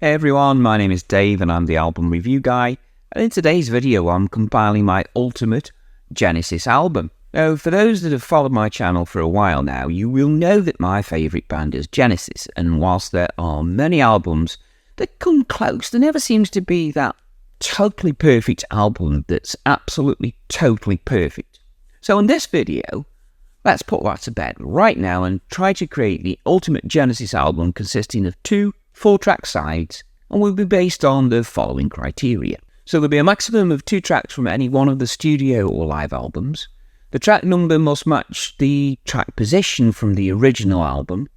Hey everyone, my name is Dave and I'm the album review guy, and in today's video I'm compiling my ultimate Genesis album. Now, for those that have followed my channel for a while now, you will know that my favourite band is Genesis, and whilst there are many albums that come close, there never seems to be that totally perfect album that's absolutely totally perfect. So in this video, let's put that to bed right now and try to create the ultimate Genesis album consisting of 2 4-track sides, and will be based on the following criteria. So there'll be a maximum of 2 tracks from any one of the studio or live albums. The track number must match the track position from the original album.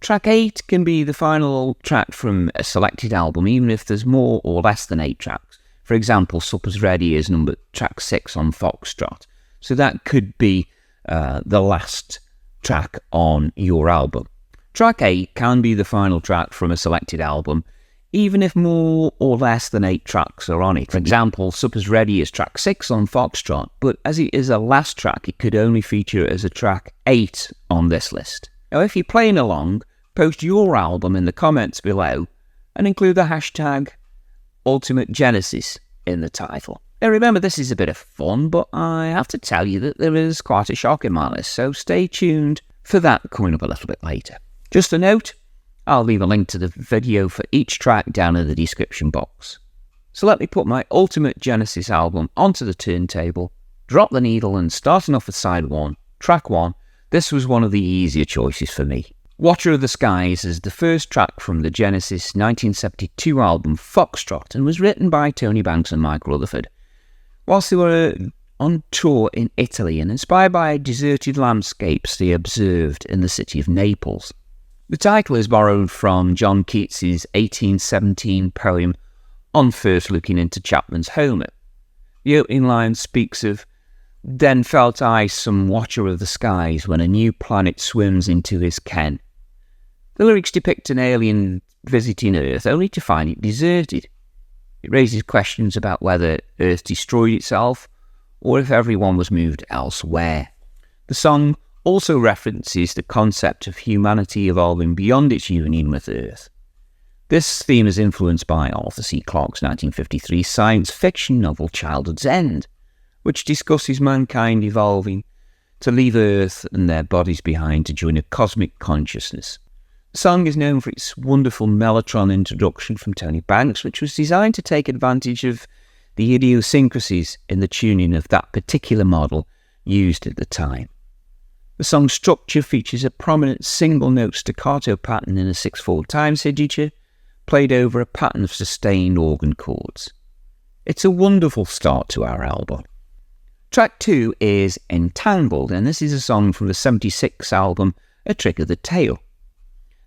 Track 8 can be the final track from a selected album, even if there's more or less than 8 tracks. For example, Supper's Ready is track 6 on Foxtrot, so that could be the last track on your album. Track 8 can be the final track from a selected album, even if more or less than 8 tracks are on it. For example, Supper's Ready is track 6 on Foxtrot, but as it is a last track, it could only feature as a track 8 on this list. Now, if you're playing along, post your album in the comments below and include the hashtag Ultimate Genesis in the title. Now remember, this is a bit of fun, but I have to tell you that there is quite a shock in my list, so stay tuned for that coming up a little bit later. Just a note, I'll leave a link to the video for each track down in the description box. So let me put my ultimate Genesis album onto the turntable, drop the needle, and starting off with side 1, track 1, this was one of the easier choices for me. Watcher of the Skies is the first track from the Genesis 1972 album Foxtrot and was written by Tony Banks and Mike Rutherford whilst they were on tour in Italy and inspired by deserted landscapes they observed in the city of Naples. The title is borrowed from John Keats's 1817 poem On First Looking into Chapman's Homer. The opening line speaks of, "Then felt I some watcher of the skies when a new planet swims into his ken." The lyrics depict an alien visiting Earth only to find it deserted. It raises questions about whether Earth destroyed itself or if everyone was moved elsewhere. The song also references the concept of humanity evolving beyond its union with Earth. This theme is influenced by Arthur C. Clarke's 1953 science fiction novel Childhood's End, which discusses mankind evolving to leave Earth and their bodies behind to join a cosmic consciousness. The song is known for its wonderful mellotron introduction from Tony Banks, which was designed to take advantage of the idiosyncrasies in the tuning of that particular model used at the time. The song's structure features a prominent single-note staccato pattern in a 6/4 time signature, played over a pattern of sustained organ chords. It's a wonderful start to our album. Track 2 is Entangled, and this is a song from the 1976 album A Trick of the Tail.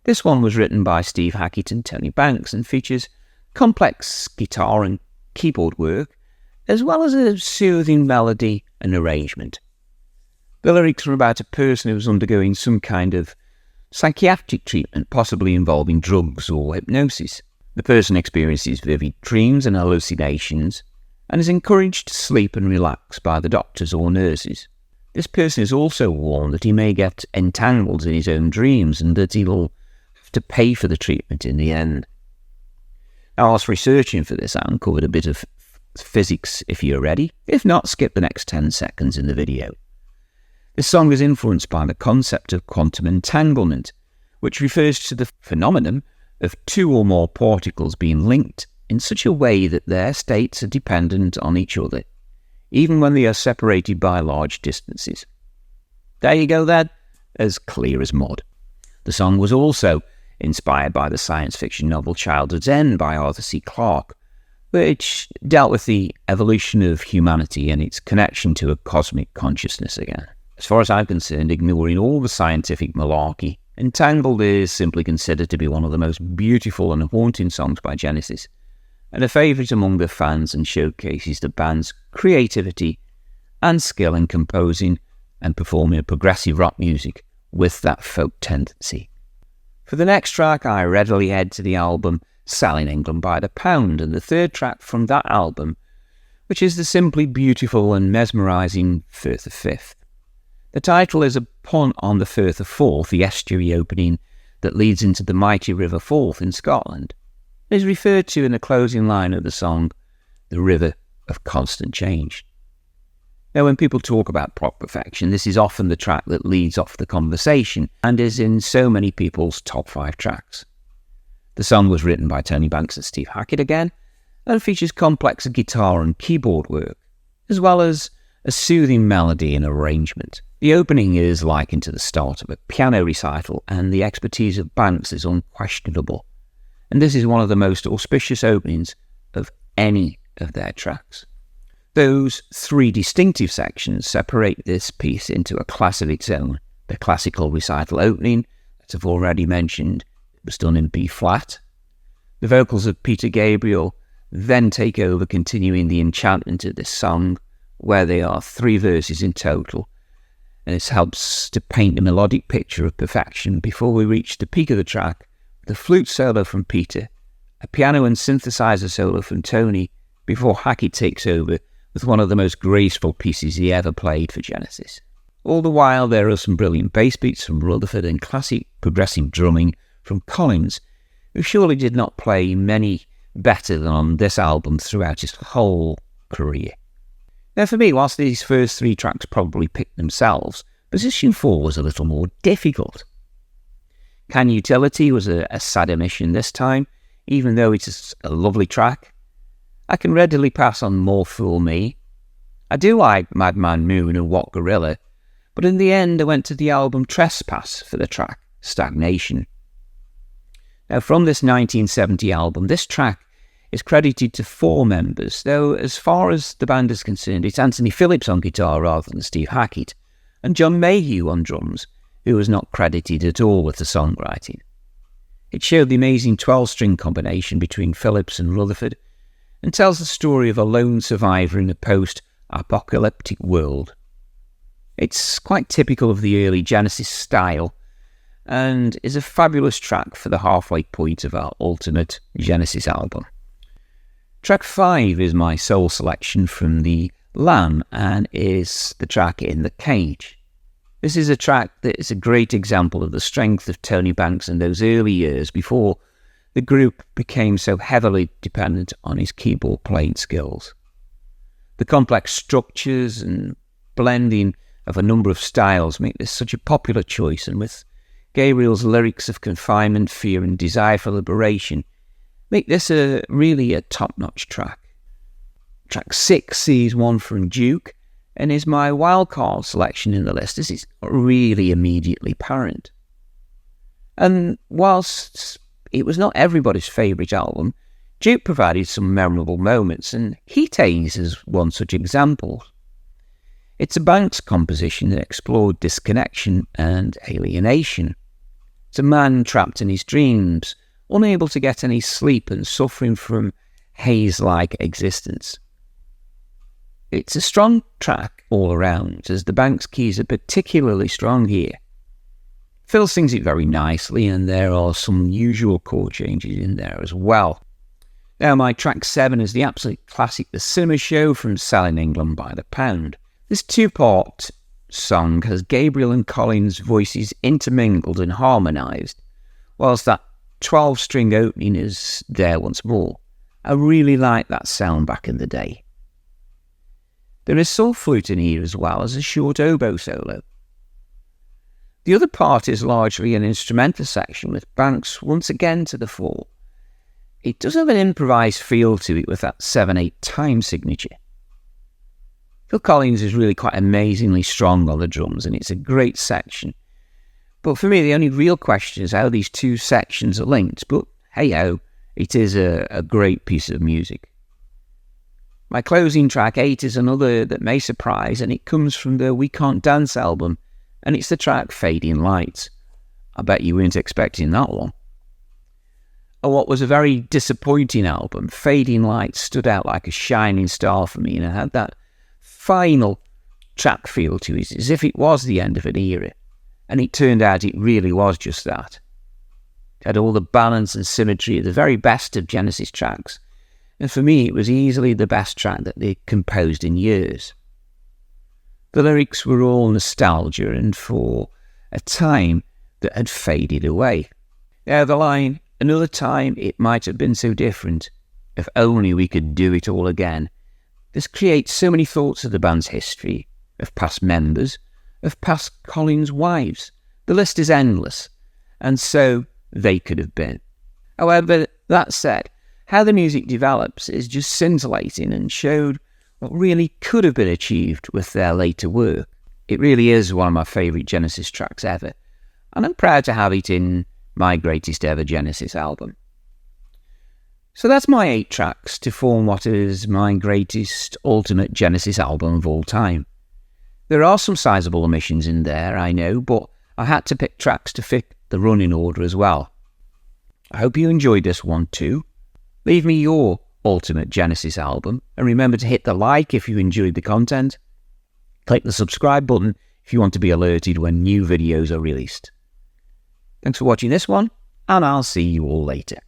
This one was written by Steve Hackett and Tony Banks and features complex guitar and keyboard work, as well as a soothing melody and arrangement. The lyrics are about a person who is undergoing some kind of psychiatric treatment, possibly involving drugs or hypnosis. The person experiences vivid dreams and hallucinations and is encouraged to sleep and relax by the doctors or nurses. This person is also warned that he may get entangled in his own dreams and that he will have to pay for the treatment in the end. Now, whilst researching for this, I uncovered a bit of physics if you're ready. If not, skip the next 10 seconds in the video. This song is influenced by the concept of quantum entanglement, which refers to the phenomenon of 2 or more particles being linked in such a way that their states are dependent on each other, even when they are separated by large distances. There you go then, as clear as mud. The song was also inspired by the science fiction novel Childhood's End by Arthur C. Clarke, which dealt with the evolution of humanity and its connection to a cosmic consciousness again. As far as I'm concerned, ignoring all the scientific malarkey, Entangled is simply considered to be one of the most beautiful and haunting songs by Genesis, and a favourite among the fans, and showcases the band's creativity and skill in composing and performing progressive rock music with that folk tendency. For the next track, I readily head to the album Selling England by the Pound, and the third track from that album, which is the simply beautiful and mesmerising Firth of Fifth. The title is a pun on the Firth of Forth, the estuary opening that leads into the mighty River Forth in Scotland. and is referred to in the closing line of the song, "The River of Constant Change." Now, when people talk about prog perfection, this is often the track that leads off the conversation and is in so many people's top 5 tracks. The song was written by Tony Banks and Steve Hackett again, and features complex guitar and keyboard work, as well as a soothing melody and arrangement. The opening is likened to the start of a piano recital, and the expertise of Banks is unquestionable. And this is one of the most auspicious openings of any of their tracks. Those 3 distinctive sections separate this piece into a class of its own. The classical recital opening, as I've already mentioned, was done in B flat. The vocals of Peter Gabriel then take over, continuing the enchantment of this song, where they are 3 verses in total, and this helps to paint a melodic picture of perfection before we reach the peak of the track, with a flute solo from Peter, a piano and synthesizer solo from Tony, before Hackett takes over with one of the most graceful pieces he ever played for Genesis. All the while, there are some brilliant bass beats from Rutherford and classic progressive drumming from Collins, who surely did not play many better than on this album throughout his whole career. Now, for me, whilst these first 3 tracks probably picked themselves, position 4 was a little more difficult. Can Utility was a sad omission this time, even though it is a lovely track. I can readily pass on More Fool Me. I do like Madman Moon and What Gorilla, but in the end I went to the album Trespass for the track Stagnation. Now, from this 1970 album, this track is credited to 4 members, though as far as the band is concerned, it's Anthony Phillips on guitar rather than Steve Hackett, and John Mayhew on drums, who was not credited at all with the songwriting. It showed the amazing 12-string combination between Phillips and Rutherford, and tells the story of a lone survivor in a post-apocalyptic world. It's quite typical of the early Genesis style, and is a fabulous track for the halfway point of our ultimate Genesis album. Track 5 is my sole selection from the Lamb, and is the track In the Cage. This is a track that is a great example of the strength of Tony Banks in those early years before the group became so heavily dependent on his keyboard playing skills. The complex structures and blending of a number of styles make this such a popular choice, and with Gabriel's lyrics of confinement, fear and desire for liberation, make this really a top-notch track. Track 6 sees one from Duke, and is my wildcard selection in the list, as it's really immediately apparent. And whilst it was not everybody's favourite album, Duke provided some memorable moments, and Heat Haze is one such example. It's a Banks composition that explored disconnection and alienation. It's a man trapped in his dreams, unable to get any sleep and suffering from haze-like existence. It's a strong track all around, as the Banks keys are particularly strong here. Phil sings it very nicely, and there are some usual chord changes in there as well. Now, my track 7 is the absolute classic The Cinema Show from Selling England by the Pound. This 2-part song has Gabriel and Collins' voices intermingled and harmonised, whilst that 12-string opening is there once more. I really like that sound back in the day. There is soul flute in here as well as a short oboe solo. The other part is largely an instrumental section with Banks once again to the fore. It does have an improvised feel to it with that 7/8 time signature. Phil Collins is really quite amazingly strong on the drums, and it's a great section. But for me, the only real question is how these 2 sections are linked, but hey-ho, it is a great piece of music. My closing track 8 is another that may surprise, and it comes from the We Can't Dance album, and it's the track Fading Lights. I bet you weren't expecting that one. What was a very disappointing album, Fading Lights stood out like a shining star for me, and it had that final track feel to it, as if it was the end of an era. And it turned out it really was just that. It had all the balance and symmetry of the very best of Genesis tracks, and for me it was easily the best track that they composed in years. The lyrics were all nostalgia and for a time that had faded away. Now the line, Another time it might have been so different. If only we could do it all again. This creates so many thoughts of the band's history, of past members, of past Collins' wives. The list is endless, and so they could have been. However, that said, how the music develops is just scintillating and showed what really could have been achieved with their later work. It really is one of my favourite Genesis tracks ever, and I'm proud to have it in my greatest ever Genesis album. So that's my 8 tracks to form what is my greatest ultimate Genesis album of all time. There are some sizable omissions in there, I know, but I had to pick tracks to fit the running order as well. I hope you enjoyed this one too. Leave me your ultimate Genesis album, and remember to hit the like if you enjoyed the content. Click the subscribe button if you want to be alerted when new videos are released. Thanks for watching this one, and I'll see you all later.